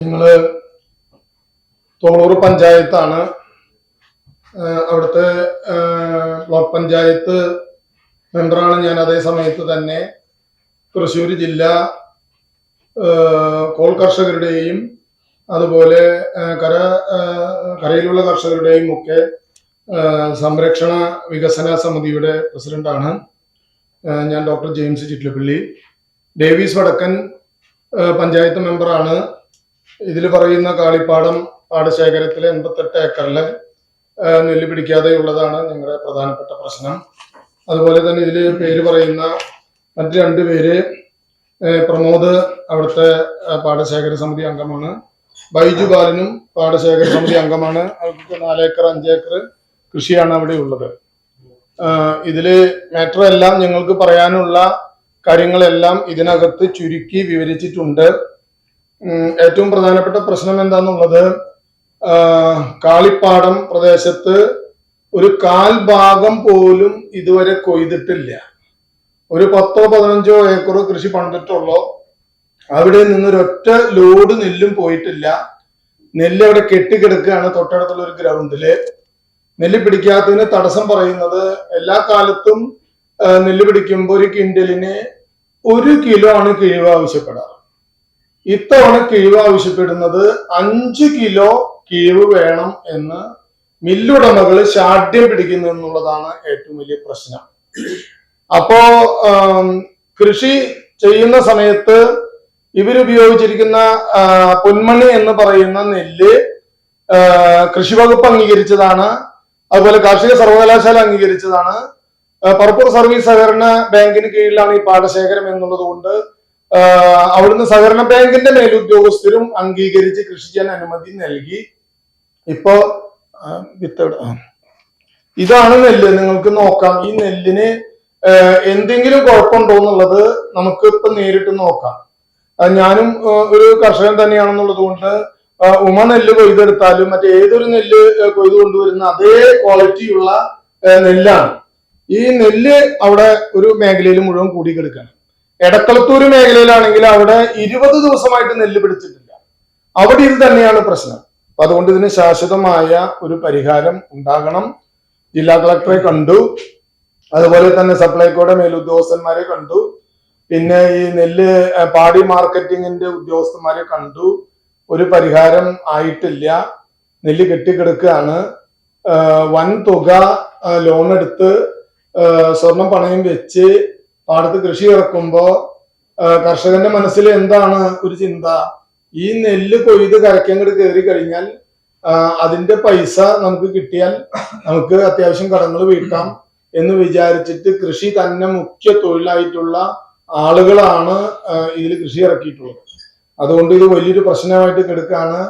നിങ്ങള് തോളൂർ പഞ്ചായത്താണ്. അവിടുത്തെ ബ്ലോക്ക് പഞ്ചായത്ത് മെമ്പറാണ് ഞാൻ. അതേ സമയത്ത് തന്നെ തൃശ്ശൂർ ജില്ലാ കോൾ കർഷകരുടെയും അതുപോലെ കരയിലുള്ള കർഷകരുടെയും ഒക്കെ സംരക്ഷണ വികസന സമിതിയുടെ പ്രസിഡന്റാണ് ഞാൻ. Doctor James Chittilappilly. ഡേവിസ് വടക്കൻ പഞ്ചായത്ത് മെമ്പറാണ്. ഇതിൽ പറയുന്ന കാളിപ്പാടം പാടശേഖരത്തിലെ 88 ഏക്കറിലെ നെല്ല് പിടിക്കാതെയുള്ളതാണ് ഞങ്ങളുടെ പ്രധാനപ്പെട്ട പ്രശ്നം. അതുപോലെ തന്നെ ഇതിൽ പേര് പറയുന്ന മറ്റ് 2 പേര്, പ്രമോദ് അവിടുത്തെ പാടശേഖര സമിതി അംഗമാണ്, ബൈജു ബാലനും പാടശേഖര സമിതി അംഗമാണ്. അവർക്ക് 4 ഏക്കർ 5 ഏക്കർ കൃഷിയാണ് അവിടെ ഉള്ളത്. ഇതില് മാറ്റർ എല്ലാം ഞങ്ങൾക്ക് പറയാനുള്ള കാര്യങ്ങളെല്ലാം ഇതിനകത്ത് ചുരുക്കി വിവരിച്ചിട്ടുണ്ട്. ഏറ്റവും പ്രധാനപ്പെട്ട പ്രശ്നം എന്താന്നുള്ളത്, കാളിപ്പാടം പ്രദേശത്ത് ഒരു 1/4 ഭാഗം പോലും ഇതുവരെ കൊയ്തിട്ടില്ല. ഒരു 10-15 ഏക്കർ കൃഷി പണിതിട്ടുള്ളൂ. അവിടെ നിന്നൊരൊറ്റ ലോഡ് നെല്ലും പോയിട്ടില്ല. നെല്ല് അവിടെ കെട്ടിക്കിടക്കുകയാണ് തൊട്ടടുത്തുള്ള ഒരു ഗ്രൗണ്ടില്. നെല്ല് പിടിക്കാത്തതിന് തടസ്സം പറയുന്നത്, എല്ലാ കാലത്തും നെല്ല് പിടിക്കുമ്പോൾ ഒരു ക്വിന്റലിന് 1 കിലോ ആണ് കിഴിവ് ആവശ്യപ്പെടാറ്. ഇത്തവണ കിഴിവ് ആവശ്യപ്പെടുന്നത് 5 കിലോ കിഴിവ് വേണം എന്ന് മില്ലുടമകൾ ശാഠ്യം പിടിക്കുന്നു എന്നുള്ളതാണ് ഏറ്റവും വലിയ പ്രശ്നം. അപ്പോ കൃഷി ചെയ്യുന്ന സമയത്ത് ഇവരുപയോഗിച്ചിരിക്കുന്ന പൊന്മണി എന്ന് പറയുന്ന നെല്ല് കൃഷി വകുപ്പ് അംഗീകരിച്ചതാണ്. അതുപോലെ കാർഷിക സർവകലാശാല അംഗീകരിച്ചതാണ്. പറപ്പൂർ സർവീസ് സഹകരണ ബാങ്കിന് കീഴിലാണ് ഈ പാടശേഖരം എന്നുള്ളത് കൊണ്ട് അവിടുന്ന് സഹകരണ ബാങ്കിന്റെ മേലുദ്യോഗസ്ഥരും അംഗീകരിച്ച് കൃഷി ചെയ്യാൻ അനുമതി നൽകി. ഇപ്പോ ഇതാണ് നെല്ല്. നിങ്ങൾക്ക് നോക്കാം. ഈ നെല്ലിന് എന്തെങ്കിലും കുഴപ്പമുണ്ടോ എന്നുള്ളത് നമുക്ക് ഇപ്പൊ നേരിട്ട് നോക്കാം. ഞാനും ഒരു കർഷകൻ തന്നെയാണെന്നുള്ളത് കൊണ്ട് ഉമ നെല്ല് കൊയ്തെടുത്താലും മറ്റേതൊരു നെല്ല് കൊയ്ത് കൊണ്ടുവരുന്ന അതേ ക്വാളിറ്റിയുള്ള നെല്ലാണ്. ഈ നെല്ല് അവിടെ ഒരു മേഖലയിൽ മുഴുവൻ കൂടിക്കെടുക്കണം. എടക്കളത്തൂർ മേഖലയിലാണെങ്കിൽ അവിടെ 20 ദിവസമായിട്ട് നെല്ല് പിടിച്ചിട്ടില്ല. അവിടെ ഇത് തന്നെയാണ് പ്രശ്നം. അപ്പൊ അതുകൊണ്ട് ഇതിന് ശാശ്വതമായ ഒരു പരിഹാരം ഉണ്ടാകണം. ജില്ലാ കളക്ടറെ കണ്ടു, അതുപോലെ തന്നെ സപ്ലൈകോയുടെ മേലുദ്യോഗസ്ഥന്മാരെ കണ്ടു, പിന്നെ ഈ നെല്ല് പാടി മാർക്കറ്റിങ്ങിന്റെ ഉദ്യോഗസ്ഥന്മാരെ കണ്ടു. ഒരു പരിഹാരം ആയിട്ടില്ല. നെല്ല് കെട്ടിക്കിടക്കുകയാണ്. വൻ തുക ലോൺ എടുത്ത് സ്വർണം പണയം വെച്ച് പാടത്ത് കൃഷി ഇറക്കുമ്പോ കർഷകന്റെ മനസ്സിൽ എന്താണ് ഒരു ചിന്ത, ഈ നെല്ല് കൊയ്ത് കരക്കങ്ങോട്ട് കയറി കഴിഞ്ഞാൽ അതിന്റെ പൈസ നമുക്ക് കിട്ടിയാൽ നമുക്ക് അത്യാവശ്യം കടങ്ങൾ വീട്ടാം എന്ന് വിചാരിച്ചിട്ട് കൃഷി തന്നെ മുഖ്യ തൊഴിലായിട്ടുള്ള ആളുകളാണ് ഇതിൽ കൃഷി ഇറക്കിയിട്ടുള്ളത്. അതുകൊണ്ട് ഇത് വലിയൊരു പ്രശ്നമായിട്ട് കിടക്കുകയാണ്.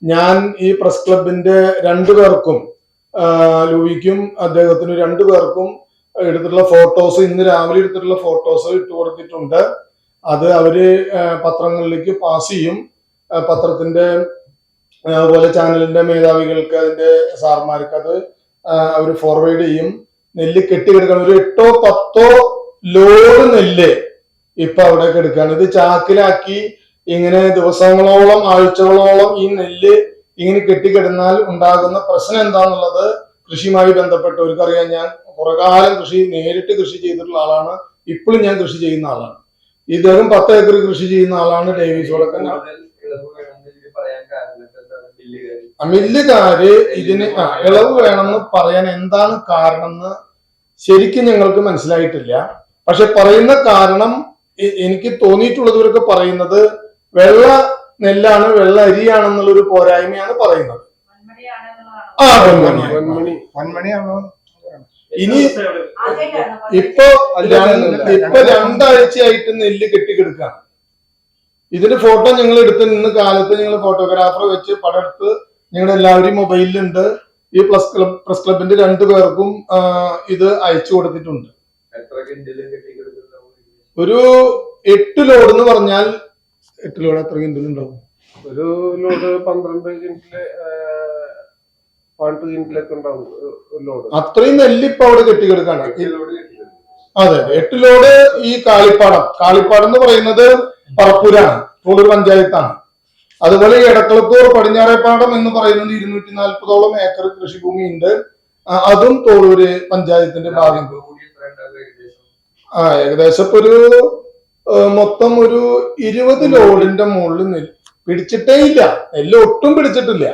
ഞാൻ ഈ പ്രസ് ക്ലബിന്റെ 2 പേർക്കും, ലൂയിക്കും അദ്ദേഹത്തിന് 2 പേർക്കും എടുത്തിട്ടുള്ള ഫോട്ടോസ്, ഇന്ന് രാവിലെ എടുത്തിട്ടുള്ള ഫോട്ടോസ് ഇട്ട് കൊടുത്തിട്ടുണ്ട്. അത് അവര് പത്രങ്ങളിലേക്ക് പാസ് ചെയ്യും. പത്രത്തിന്റെ അതുപോലെ ചാനലിന്റെ മേധാവികൾക്ക്, അതിന്റെ സാർമാർക്ക് അത് അവർ ഫോർവേഡ് ചെയ്യും. നെല്ല് കെട്ടിക്കിടക്കണം. ഒരു 8-10 ലോഡ് നെല്ല് ഇപ്പൊ അവിടെ കിടക്കുകയാണ്. ഇത് ചാക്കിലാക്കി ഇങ്ങനെ ദിവസങ്ങളോളം ആഴ്ചകളോളം ഈ നെല്ല് ഇങ്ങനെ കെട്ടിക്കിടന്നാൽ ഉണ്ടാകുന്ന പ്രശ്നം എന്താന്നുള്ളത് കൃഷിയുമായി ബന്ധപ്പെട്ടവർക്കറിയാം. ഞാൻ കുറെ കാലം നേരിട്ട് കൃഷി ചെയ്തിട്ടുള്ള ആളാണ്. ഇപ്പോഴും ഞാൻ കൃഷി ചെയ്യുന്ന ആളാണ്. ഇദ്ദേഹം 10 ഏക്കർ കൃഷി ചെയ്യുന്ന ആളാണ്. ഡേവിസ് വടക്കൻ. മില്ലുകാര് ഇതിന് ഇളവ് വേണമെന്ന് പറയാൻ എന്താണ് കാരണം എന്ന് ശരിക്കും ഞങ്ങൾക്ക് മനസ്സിലായിട്ടില്ല. പക്ഷെ പറയുന്ന കാരണം എനിക്ക് തോന്നിയിട്ടുള്ളത്, ഇവരൊക്കെ പറയുന്നത് വെള്ള നെല്ലാണ്, വെള്ള അരിയാണെന്നുള്ളൊരു പോരായ്മയാണ് പറയുന്നത്. ഇനി ഇപ്പൊ 2 ആഴ്ചയായിട്ട് നെല്ല് കെട്ടിക്കെടുക്കാണ്. ഇതിന്റെ ഫോട്ടോ ഞങ്ങൾ എടുത്ത് ഇന്ന് കാലത്ത് ഞങ്ങൾ ഫോട്ടോഗ്രാഫർ വെച്ച് പടം എടുത്ത് ഞങ്ങളുടെ എല്ലാവരും മൊബൈലിലുണ്ട്. ഈ പ്രസ് ക്ലബിന്റെ 2 പേർക്കും ഇത് അയച്ചു കൊടുത്തിട്ടുണ്ട്. ഒരു 8 ലോഡ് എന്ന് പറഞ്ഞാൽ 8 ലോഡ് എത്ര കിൻഡലുണ്ടാവും? ഒരു ലോഡ് 12 കിൻഡലൊക്കെ ഉണ്ടാവും. അത്രയും നെല്ല് ഇപ്പൊ അവിടെ കെട്ടിക്കെടുക്കാണ്. അതെ, 8 ലോഡ് ഈ കാളിപ്പാടം എന്ന് പറയുന്നത് പറപ്പൂരാണ്, തോളൂർ പഞ്ചായത്താണ്. അതുപോലെ ഈ എടക്കളത്തൂർ പടിഞ്ഞാറേപ്പാടം എന്ന് പറയുന്നത് 240ഓളം ഏക്കർ കൃഷിഭൂമി ഉണ്ട്. അതും തോളൂര് പഞ്ചായത്തിന്റെ ഭാഗം. ഏകദേശം ഇപ്പൊ ഒരു മൊത്തം ഒരു 20 ലോഡിന്റെ മുകളിൽ നെല്ല് പിടിച്ചിട്ടേ ഇല്ല. നെല്ല് ഒട്ടും പിടിച്ചിട്ടില്ല.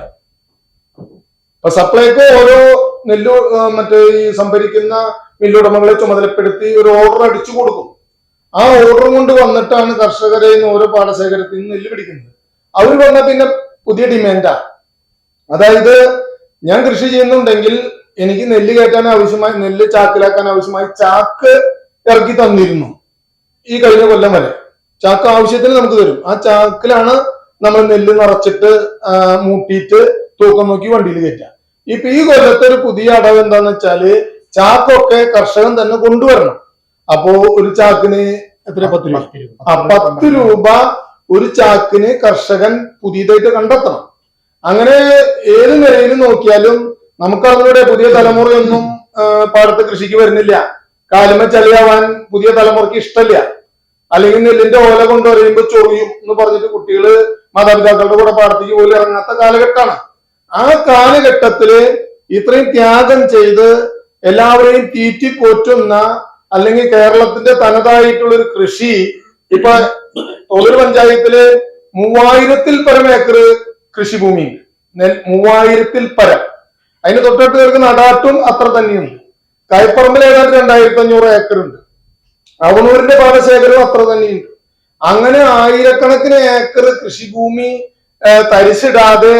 ഇപ്പൊ സപ്ലൈകോ ഓരോ നെല്ല് മറ്റേ ഈ സംഭരിക്കുന്ന മില്ലുടമകളെ ചുമതലപ്പെടുത്തി ഒരു ഓർഡർ അടിച്ചു കൊടുക്കും. ആ ഓർഡർ കൊണ്ട് വന്നിട്ടാണ് കർഷകരെ ഓരോ പാടശേഖരത്തിൽ നിന്ന് നെല്ല് പിടിക്കുന്നത്. അവർ വന്ന പിന്നെ പുതിയ ഡിമാൻഡാ. അതായത് ഞാൻ കൃഷി ചെയ്യുന്നുണ്ടെങ്കിൽ എനിക്ക് നെല്ല് കയറ്റാൻ ആവശ്യമായി, നെല്ല് ചാക്കിലാക്കാൻ ആവശ്യമായി ചാക്ക് ഇറക്കി തന്നിരുന്നു. ഈ കഴിഞ്ഞ കൊല്ലം വരെ ചാക്ക് ആവശ്യത്തിന് നമുക്ക് തരും. ആ ചാക്കിലാണ് നമ്മൾ നെല്ല് നിറച്ചിട്ട് മൂട്ടിയിട്ട് തൂക്കം നോക്കി വണ്ടിയിൽ കയറ്റാം. ഇപ്പൊ ഈ കൊല്ലത്തെ ഒരു പുതിയ അടവ് എന്താന്ന് വെച്ചാല് ചാക്കൊക്കെ കർഷകൻ തന്നെ കൊണ്ടുവരണം. അപ്പോ ഒരു ചാക്കിന് എത്ര 10 രൂപ. 10 രൂപ ഒരു ചാക്കിന് കർഷകൻ പുതിയതായിട്ട് കണ്ടെത്തണം. അങ്ങനെ ഏത് നിലയിൽ നോക്കിയാലും നമുക്ക് അതിലൂടെ പുതിയ തലമുറയൊന്നും പാടത്ത് കൃഷിക്ക് വരുന്നില്ല. കാലുമ ചളിയാവാൻ പുതിയ തലമുറയ്ക്ക് ഇഷ്ടമില്ല. അല്ലെങ്കിൽ നെല്ലിന്റെ ഓല കൊണ്ടുവരുമ്പോ ചൊറിയും എന്ന് പറഞ്ഞിട്ട് കുട്ടികള് മാതാപിതാക്കളുടെ കൂടെ പാടത്തേക്ക് പോലും ഇറങ്ങാത്ത കാലഘട്ടമാണ്. ആ കാലഘട്ടത്തില് ഇത്രയും ത്യാഗം ചെയ്ത് എല്ലാവരെയും തീറ്റി പോറ്റുന്ന അല്ലെങ്കിൽ കേരളത്തിന്റെ തനതായിട്ടുള്ള ഒരു കൃഷി ഇപ്പൊ തോളൂർ പഞ്ചായത്തില് 3000-ൽ പരം ഏക്കർ കൃഷിഭൂമിയുണ്ട്. 3000-ൽ പരം. അതിന് തൊട്ടടുത്ത് കേൾക്കുന്ന നടാട്ടും അത്ര തന്നെയുണ്ട്. കൈപ്പറമ്പിൽ ഏതാണ്ട് 2500 ഏക്കർ ഉണ്ട്. അവണൂരിന്റെ പാടശേഖരവും അത്ര തന്നെയുണ്ട്. അങ്ങനെ ആയിരക്കണക്കിന് ഏക്കർ കൃഷിഭൂമി തരിശിടാതെ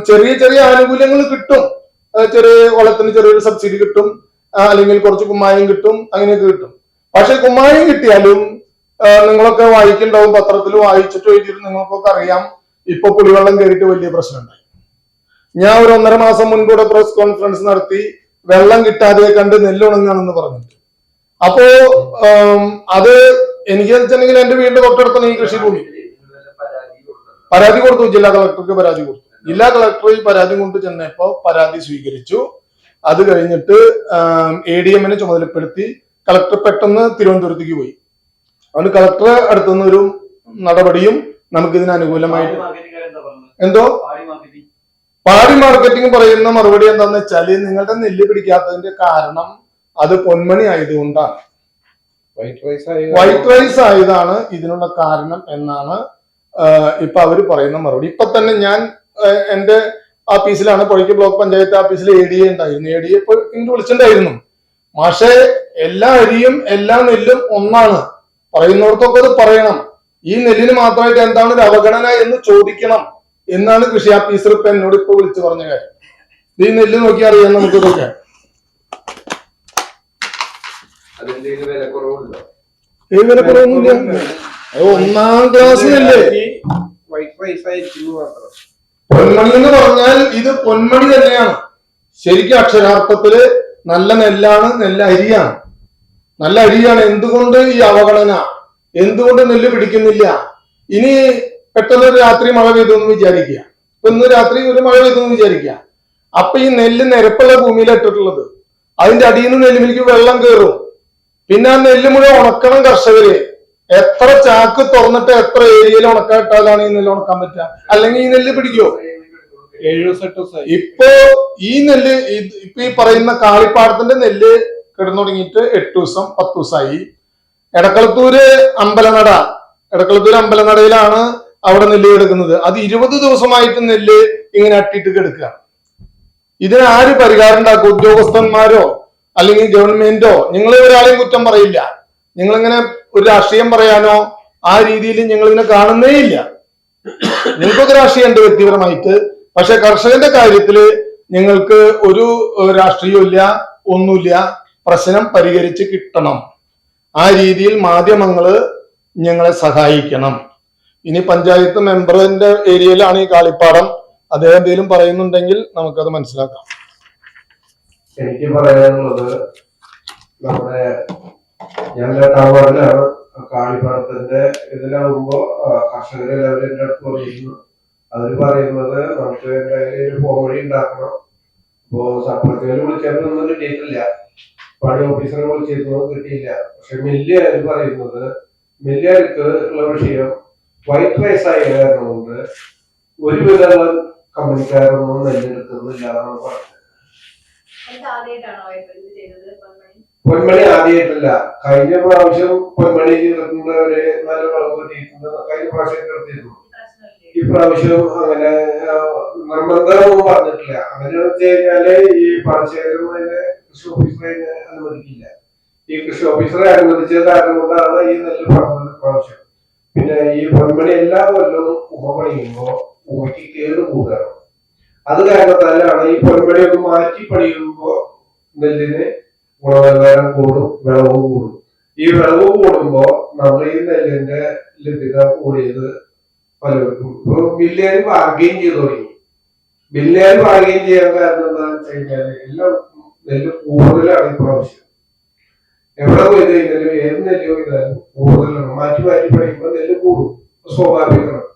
ചെറിയ ചെറിയ ആനുകൂല്യങ്ങൾ കിട്ടും. ചെറിയ വളത്തിന് ചെറിയൊരു സബ്സിഡി കിട്ടും, അല്ലെങ്കിൽ കുറച്ച് കുമ്മായം കിട്ടും, അങ്ങനെയൊക്കെ കിട്ടും. പക്ഷെ കുമ്മായം കിട്ടിയാലും നിങ്ങളൊക്കെ വായിക്കുന്നുണ്ടാവും, പത്രത്തിൽ വായിച്ചിട്ട് എഴുതിയിട്ട് നിങ്ങൾക്കൊക്കെ അറിയാം, ഇപ്പൊ കുടിവെള്ളം കയറിയിട്ട് വലിയ പ്രശ്നമുണ്ടായി. ഞാൻ ഒരു 1.5 മാസം മുൻകൂടെ പ്രസ് കോൺഫറൻസ് നടത്തി വെള്ളം കിട്ടാതെ കണ്ട് നെല്ലുണങ്ങാണെന്ന് പറഞ്ഞിട്ട്. അപ്പോ അത് എനിക്ക് വെച്ചിട്ടുണ്ടെങ്കിൽ എന്റെ വീടിന്റെ തൊട്ടടുത്താണ് ഈ കൃഷിഭൂമി. പരാതി കൊടുത്തു, ജില്ലാ കളക്ടർക്ക് പരാതി കൊടുത്തു. ജില്ലാ കളക്ടർ ഈ പരാതി കൊണ്ട് ചെന്നപ്പോ പരാതി സ്വീകരിച്ചു. അത് കഴിഞ്ഞിട്ട് ADM-നെ ചുമതലപ്പെടുത്തി. കളക്ടർ പെട്ടെന്ന് തിരുവനന്തപുരത്തേക്ക് പോയി. അതുകൊണ്ട് കളക്ടറെ അടുത്തുനിന്ന് ഒരു നടപടിയും നമുക്ക് ഇതിന് അനുകൂലമായിട്ട്. എന്തോ പാടി മാർക്കറ്റിംഗ് പറയുന്ന മറുപടി എന്താന്ന് വെച്ചാല് നിങ്ങളുടെ നെല്ല് പിടിക്കാത്തതിന്റെ കാരണം അത് പൊന്മണി ആയതുകൊണ്ടാണ്, വൈറ്റ് റൈസ് ആയതാണ് ഇതിനുള്ള കാരണം എന്നാണ് ഇപ്പൊ അവര് പറയുന്ന മറുപടി. ഇപ്പൊ തന്നെ ഞാൻ എന്റെ ആഫീസിലാണ്, പൊഴിക്ക് ബ്ലോക്ക് പഞ്ചായത്ത് ആഫീസിൽ ADA ഉണ്ടായിരുന്നു. ADA ഇപ്പൊ ഇങ്ങോട്ട് വിളിച്ചിട്ടുണ്ടായിരുന്നു. പക്ഷേ എല്ലാ അരിയും എല്ലാ നെല്ലും ഒന്നാണ്. പറയുന്നവർക്കൊക്കെ അത് പറയണം. ഈ നെല്ലിന് മാത്രമായിട്ട് എന്താണ് ഒരു അവഗണന എന്ന് ചോദിക്കണം എന്നാണ് കൃഷി ഓഫീസർ ഇപ്പൊ എന്നോട് ഇപ്പൊ വിളിച്ചു പറഞ്ഞ കാര്യം. ഈ നെല്ല് നോക്കി അറിയാം നമുക്ക് ഇതൊക്കെ. ഈ വില കുറവൊന്നുമില്ല. 1ാം ക്ലാസ് നെല്ല്. പൊന്മണി എന്ന് പറഞ്ഞാൽ ഇത് പൊന്മണി തന്നെയാണ്. ശരിക്കും അക്ഷരാർത്ഥത്തില് നല്ല നെല്ലാണ്, നല്ല അരിയാണ്, നല്ല അരിയാണ്. എന്തുകൊണ്ട് ഈ അവഗണന? എന്തുകൊണ്ട് നെല്ല് പിടിക്കുന്നില്ല? ഇനി പെട്ടെന്ന് ഒരു രാത്രി മഴ പെയ്തു എന്ന് വിചാരിക്കുക. ഇപ്പൊ ഇന്ന് രാത്രി ഒരു മഴ പെയ്തു എന്ന് വിചാരിക്കുക. അപ്പൊ ഈ നെല്ല് നിരപ്പുള്ള ഭൂമിയിലാണ് ഇട്ടിട്ടുള്ളത്. അതിന്റെ അടിയിൽ നിന്ന് നെല്ലുമിലേക്ക് വെള്ളം കയറും. പിന്നെ ആ നെല്ല് മുഴുവൻ ഉണക്കണം കർഷകര്. എത്ര ചാക്ക് തുറന്നിട്ട് എത്ര ഏരിയയിൽ ഉണക്കായിട്ടാലാണ് ഈ നെല്ല് ഉണക്കാൻ പറ്റുക? അല്ലെങ്കിൽ ഈ നെല്ല് പിടിക്കോ? ഇപ്പൊ ഈ നെല്ല് ഇപ്പൊ ഈ പറയുന്ന കാളിപ്പാടത്തിന്റെ നെല്ല് കിടന്നു തുടങ്ങിയിട്ട് 8 ദിവസം 10 ദിവസമായി. എടക്കളത്തൂര് അമ്പലനടയിലാണ് അവിടെ നെല്ല് കിടക്കുന്നത്. അത് 20 ദിവസമായിട്ട് നെല്ല് ഇങ്ങനെ അട്ടിട്ട് കിടക്കുക. ഇതിന് ആര് പരിഹാരം ഉണ്ടാക്കും? ഉദ്യോഗസ്ഥന്മാരോ അല്ലെങ്കിൽ ഗവൺമെന്റോ? നിങ്ങൾ ഒരാളെയും കുറ്റം പറയില്ല. നിങ്ങളിങ്ങനെ ഒരു രാഷ്ട്രീയം പറയാനോ ആ രീതിയിൽ ഞങ്ങൾ ഇതിനെ കാണുന്നേ ഇല്ല. നിങ്ങൾക്കൊക്കെ രാഷ്ട്രീയം ഉണ്ട് വ്യക്തിപരമായിട്ട്. പക്ഷെ കർഷകന്റെ കാര്യത്തില് നിങ്ങൾക്ക് ഒരു രാഷ്ട്രീയവും ഇല്ല, ഒന്നുമില്ല. പ്രശ്നം പരിഹരിച്ച് കിട്ടണം. ആ രീതിയിൽ മാധ്യമങ്ങള് ഞങ്ങളെ സഹായിക്കണം. ഇനി പഞ്ചായത്ത് മെമ്പറിന്റെ ഏരിയയിലാണ് ഈ കാളിപ്പാടം. അദ്ദേഹം എന്തെങ്കിലും പറയുന്നുണ്ടെങ്കിൽ നമുക്കത് മനസ്സിലാക്കാം. എനിക്ക് പറയാനുള്ളത്, നമ്മുടെ ഞാൻ ടവറിലാണ് കാളിപ്പാടത്തിന്റെ ഇതിലാവുമ്പോ കർഷകരെല്ലാവരും എന്റെ അടുത്ത് പറയുന്നു. അവര് പറയുന്നത് നമുക്ക് എന്തായാലും ഒരു ഫോൺ വഴി ഉണ്ടാക്കണം. അപ്പോ സപ്ലൈകോയിൽ വിളിക്കാനൊന്നും കിട്ടിയിട്ടില്ല, പണി ഓഫീസറെ വിളിച്ചിരുന്നത് കിട്ടിയില്ല. പക്ഷെ മില്ലുകാർ പറയുന്നത്, മില്ലുകാർക്ക് ഉള്ള വിഷയം വൈറ്റ് റൈസ് ആയ കാരണം കൊണ്ട് ഒരുവിധമുള്ള കമ്പനിക്കാരൊന്നും നെല്ലെടുക്കുന്നില്ല എന്നാണ് പറഞ്ഞത്. പൊന്മണി ആദ്യമായിട്ടല്ല, കഴിഞ്ഞ പ്രാവശ്യം പൊന്മണി ചെയ്തിട്ടുള്ളവര് നല്ല വിളവ് കിട്ടിയിട്ടുണ്ട്. കഴിഞ്ഞ പ്രാവശ്യം കിടത്തിയിരുന്നു. ഈ പ്രാവശ്യം അങ്ങനെ നിർബന്ധമൊന്നും പറഞ്ഞിട്ടില്ല. അങ്ങനെയാണെന്ന് വെച്ച് കഴിഞ്ഞാല് ഈ പാടശേഖരത്തിന് കൃഷി ഓഫീസറെ അനുവദിക്കില്ല. ഈ കൃഷി ഓഫീസറെ അനുവദിച്ച കാരണം കൊണ്ടാണ് ഈ നെല്ല് പറഞ്ഞത് പ്രാവശ്യം. പിന്നെ ഈ പൊന്മണി എല്ലാ കൊല്ലവും പണിയുമ്പോ ഊറ്റി കേട് കൂടുകയാണ്. അത് കാരണത്താലാണ് ഈ പൊന്മണി ഒന്ന് മാറ്റി പണിയുമ്പോ നെല്ലിന് ഗുണനിലവാരം കൂടും, വിളവ് കൂടും. ഈ വിളവ് കൂടുമ്പോ നമ്മൾ ഈ നെല്ലിന്റെ ലഭ്യത കൂടിയത് പലർക്കും ഇപ്പൊ ബില്ലുകാർ ബാർഗെയിൻ ചെയ്ത് തുടങ്ങി. ബില്ലുകാർ ബാർഗെയിൻ ചെയ്യാൻ കാരണം എന്താണെന്ന് വെച്ച് കഴിഞ്ഞാല് എല്ലാവർക്കും നെല്ല് കൂടുതലാണ് ഇപ്രാവശ്യം. എവിടെ പോയി കഴിഞ്ഞാലും ഏത് നെല്ല് പോയാലും കൂടുതലാണ്. മാറ്റി മാറ്റി പണിയുമ്പോൾ നെല്ല് കൂടും, സ്വാഭാവികമാണ്.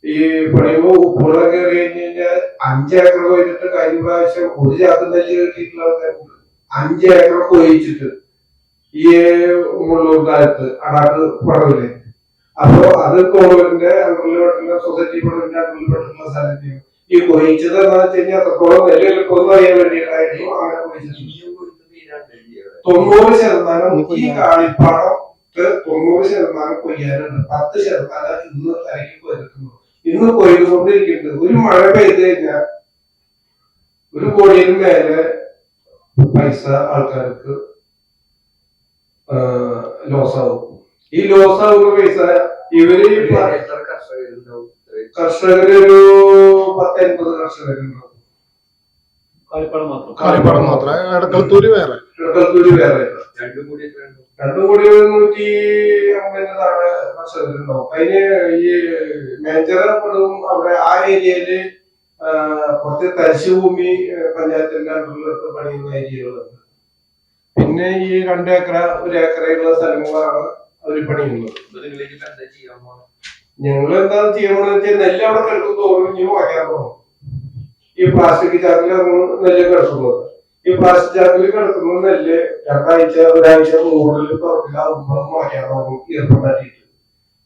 ഈ പണിയുമ്പോ ഉപ്പുവെള്ളം കയറി കഴിഞ്ഞ് കഴിഞ്ഞാൽ 5 ഏക്കർ കൊയ്തിട്ട് കഴിഞ്ഞ പ്രാവശ്യം ഒരു ചാക്ക് നെല്ല് കിട്ടിയിട്ടുള്ള ആൾക്കാരുണ്ട്. 5 ഏക്കർ കൊയ്ച്ചിട്ട് ഈ മുള്ളൂർ കാലത്ത് അടാക്ക് പടവില്ലേ. അപ്പൊ അത് കോളൂരിന്റെ അണ്ടറിൽപ്പെട്ടുള്ള സൊസൈറ്റി പടവിന്റെ അണ്ടറിൽപ്പെട്ടുള്ള സ്ഥലത്ത് ഈ കൊയ്ച്ചത് എന്താ വെച്ച് കഴിഞ്ഞാൽ അത്രത്തോളം നെല്ല് കിട്ടുമെന്ന് അറിയാൻ വേണ്ടിയിട്ടായിരുന്നു അങ്ങനെ കൊയ്ച്ചിട്ടുണ്ട്. 90% ഈ കാളിപ്പാടം 90% കൊയ്യാനുണ്ട്. 10% ഇന്ന് തലയ്ക്ക് കൊയ്ക്കുന്നു. ഇന്ന് കൊയ്തുകൊണ്ടിരിക്കുന്നത്. ഒരു മഴ പെയ്ത് കഴിഞ്ഞാൽ 1 കോടിയിൽ മേലെ പൈസ ആൾക്കാർക്ക് ലോസ് ആവും. ഈ ലോസ് ആവുന്ന പൈസ ഇവര് കർഷകര് ഒരു 10-50 കർഷകരുണ്ടാവും. കാളിപ്പാടം മാത്രം, എടക്കൽത്തൂര് വേറെ. രണ്ടും കൂടി 150 താഴെ കർഷകരുണ്ടാവും. അതിന് ഈ മേജറും അവിടെ ആ ഏരിയയില് കുറച്ച് തരിശുഭൂമി പഞ്ചായത്തിന്റെ അണ്ടറിലെടുത്ത് പണിയുന്ന ഏരിയകളുണ്ട്. പിന്നെ ഈ 2 ഏക്കർ 1 ഏക്കറുള്ള സ്ഥലങ്ങളാണ് അവര് പണിയുന്നത്. ഞങ്ങൾ എന്താണ് ചെയ്യണമെന്ന് വെച്ചാൽ നെല്ല് അവിടെ കിടക്കും തോറും ഇനി വാങ്ങാൻ പോകും. ഈ പ്ലാസ്റ്റിക് ചാക്കിലാണ് നെല്ല് കിടക്കുന്നത്. ഈ പ്ലാസ്റ്റിക് ചാക്കിൽ കിടക്കുന്ന നെല്ല് 2 ആഴ്ച 1 ആഴ്ച കൂടുതൽ തുറക്കില്ലാവുമ്പോ വാങ്ങാൻ പോകും ഈർപ്പമാറ്റിയിട്ട്.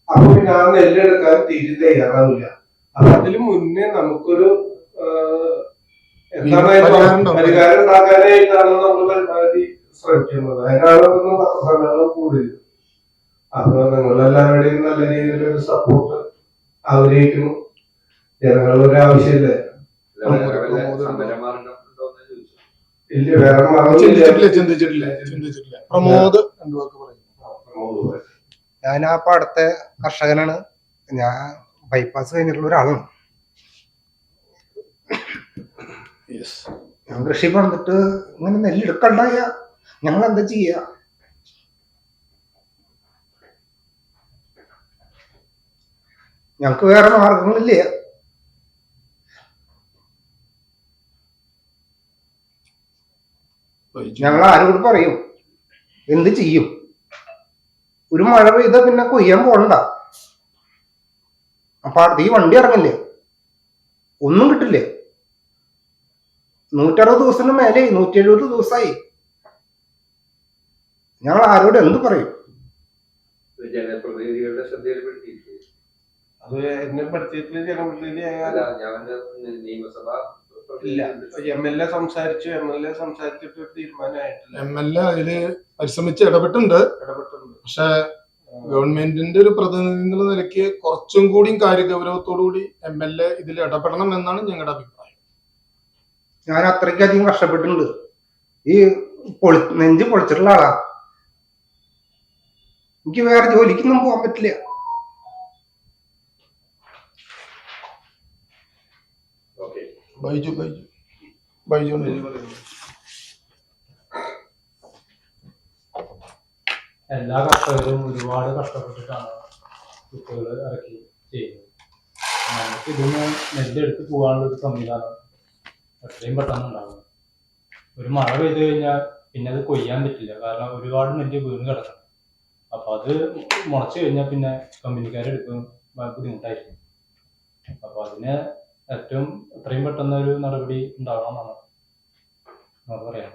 അപ്പൊ പിന്നെ ആ നെല്ല് എടുക്കാൻ തീരെ തയ്യാറാവില്ല. അപ്പൊ അതിന് മുന്നേ നമുക്കൊരു എന്താണ് പരിഹാരം ഉണ്ടാക്കാനായിട്ടാണ് നമ്മൾ പരമാവധി ശ്രമിക്കുന്നത്. അതിനാണ് പത്രസമ്മേളനം കൂടുതൽ. അപ്പൊ നിങ്ങളെല്ലാവരുടെയും നല്ല രീതിയിലൊരു സപ്പോർട്ട് ആഗ്രഹിക്കുന്നു. ജനങ്ങളുടെ ആവശ്യമില്ലേ? ഇല്ല, വേറെ ചിന്തിച്ചിട്ടില്ല. പ്രമോദ് ഞാൻ ആ പാടത്തെ കർഷകനാണ്. ഞാൻ ബൈപ്പാസ് കഴിഞ്ഞിട്ടുള്ള ഒരാളാണ്. ഞാൻ കൃഷി പറഞ്ഞിട്ട് ഇങ്ങനെ നെല്ലെടുക്കണ്ടായ ഞങ്ങൾ എന്താ ചെയ്യാ? ഞങ്ങക്ക് വേറെ മാർഗങ്ങളില്ല. ഞങ്ങൾ ആരോട് പറയും? എന്ത് ചെയ്യും? ഒരു മഴ പെയ്ത പിന്നെ കൊയ്യാൻ പോകണ്ട. അപ്പൊ ഈ വണ്ടി ഇറങ്ങില്ലേ, ഒന്നും കിട്ടില്ലേ. 160 ദിവസത്തിന് മേലെ 170 ദിവസമായി. ഞങ്ങൾ ആരോട് എന്ത് പറയും? ജനപ്രതിനിധികളുടെ ശ്രദ്ധയിൽപ്പെടുത്തിയിട്ടില്ല. അത് എന്നെ പെടുത്തിയിട്ട് ജനപ്രതിനിധി നിയമസഭ ഇല്ല. MLA സംസാരിച്ചു. MLA സംസാരിച്ചിട്ട് ഒരു തീരുമാനമായിട്ടില്ല. MLA അതില് പരിശ്രമിച്ച് ഇടപെട്ടുണ്ട്. പക്ഷെ ഗവൺമെന്റിന്റെ ഒരു പ്രതിനിധി എന്നുള്ള നിലയ്ക്ക് കുറച്ചും കൂടി കാര്യഗൗരവത്തോടുകൂടി MLA ഇതിൽ ഇടപെടണം എന്നാണ് ഞങ്ങളുടെ അഭിപ്രായം. ഞാൻ അത്രയ്ക്കധികം കഷ്ടപ്പെട്ടിട്ടുണ്ട്. ഈ നെഞ്ച് പൊളിച്ചിട്ടുള്ള ആളാ. എനിക്ക് വേറെ ജോലിക്കൊന്നും പോകാൻ പറ്റില്ല. ബൈജു എല്ലാ കർഷകരും ഒരുപാട് കഷ്ടപ്പെട്ടിട്ടാണ് കുട്ടികൾ ഇറക്കി ചെയ്യുന്നത്. നമുക്ക് ഇതിന് നെല്ലെടുത്ത് പോകാനുള്ള ഒരു സംവിധാനം എത്രയും പെട്ടെന്ന് ഉണ്ടാകും. ഒരു മഴ പെയ്തു കഴിഞ്ഞാൽ പിന്നെ അത് കൊയ്യാൻ പറ്റില്ല. കാരണം ഒരുപാട് നെല്ല് വീണ് കിടക്കണം. അപ്പൊ അത് മുളച്ചു കഴിഞ്ഞാൽ പിന്നെ കമ്പനിക്കാരെടുക്കും ബുദ്ധിമുട്ടായിരിക്കും. അപ്പൊ അതിന് ഏറ്റവും എത്രയും പെട്ടെന്ന് ഒരു നടപടി ഉണ്ടാവണം എന്നാണ് പറയാം.